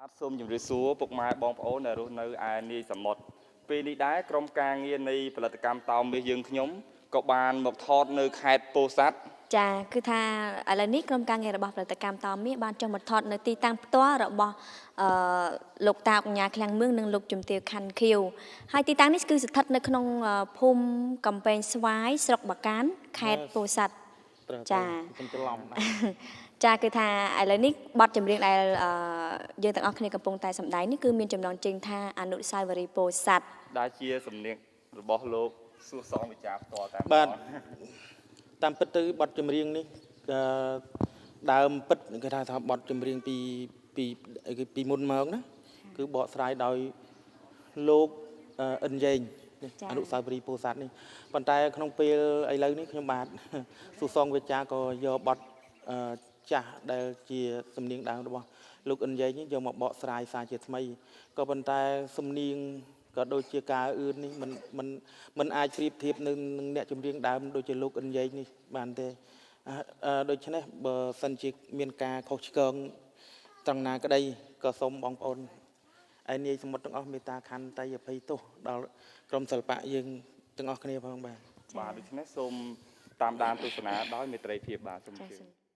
បាទសូមជម្រាបសួរពុកម៉ែបងប្អូនដែលរស់នៅឯនាយសមុទ្រពេលនេះដែរក្រុមការងារនៃផលិតកម្មតោមាសយើងខ្ញុំក៏បានមកថតនៅខេត្តពោធិ៍សាត់ចាគឺថាឥឡូវនេះក្រុមការងាររបស់ផលិតកម្មតមាសបានចុះមកថតនៅទីតាំងផ្ទាល់របស់លោកតាកញ្ញាឃ្លាំងមឿងនិងលោកជំទាវខាន់ខៀវហើយទីតាំងនេះគឺស្ថិតនៅក្នុងភូមិកំពែងស្វាយស្រុកបាកានខេត្តពោធិ៍សាត់ចាខ្ញុំច្រឡំចាគឺថាឥឡូវនេះបទចម្រៀងដែលយើងទាំងអស់គ្នាកំពុងតែសម្ដែងនេះគឺមានចំណងជើងថាអនុស្សាវរីយ៍ពោធិ៍សាត់ដែលជាសំនៀងរបស់លោកសួសងវិចារផ្ទាល់តែបាទតាមពិតទៅបទចម្រៀងនេះដើមពិតគេថាបទចម្រៀងពីមុនមកណាគឺបកស្រាយដោយលោកអិនយេងអនុស្សាវរីយ៍ពោធិ៍សាត់នេះប៉ុន្តែក្នុងពេលឥឡូវនេះខ្ញុំបាទសួសងវិចារក៏យកបទចាស់ដែលជាសំនៀងដើមរបស់លោកអិនយេងនេះយកមកបកស្រាយសារជាថ្មីក៏ប៉ុន្តែសំនៀងក៏ដូចជាការអឿននេះมันអាចប្រៀបធៀបនឹងអ្នកចម្រៀងដើមដូចជាលោកអិនយេងនេះបានទេដូច្នេះបើសិនជាមានការខុសឆ្គងត្រង់ណាក្តីក៏សូមបងប្អូនឯនាយសមុទ្រទាំងអស់មេត្តាខន្តីអភ័យទោសដល់ក្រុមសិល្បៈយើងទាំងអស់គ្នាផងបាទដូច្នេះសូមតាមដានទស្សនាដោយមេត្រីភាពបាទសូមជម្រាប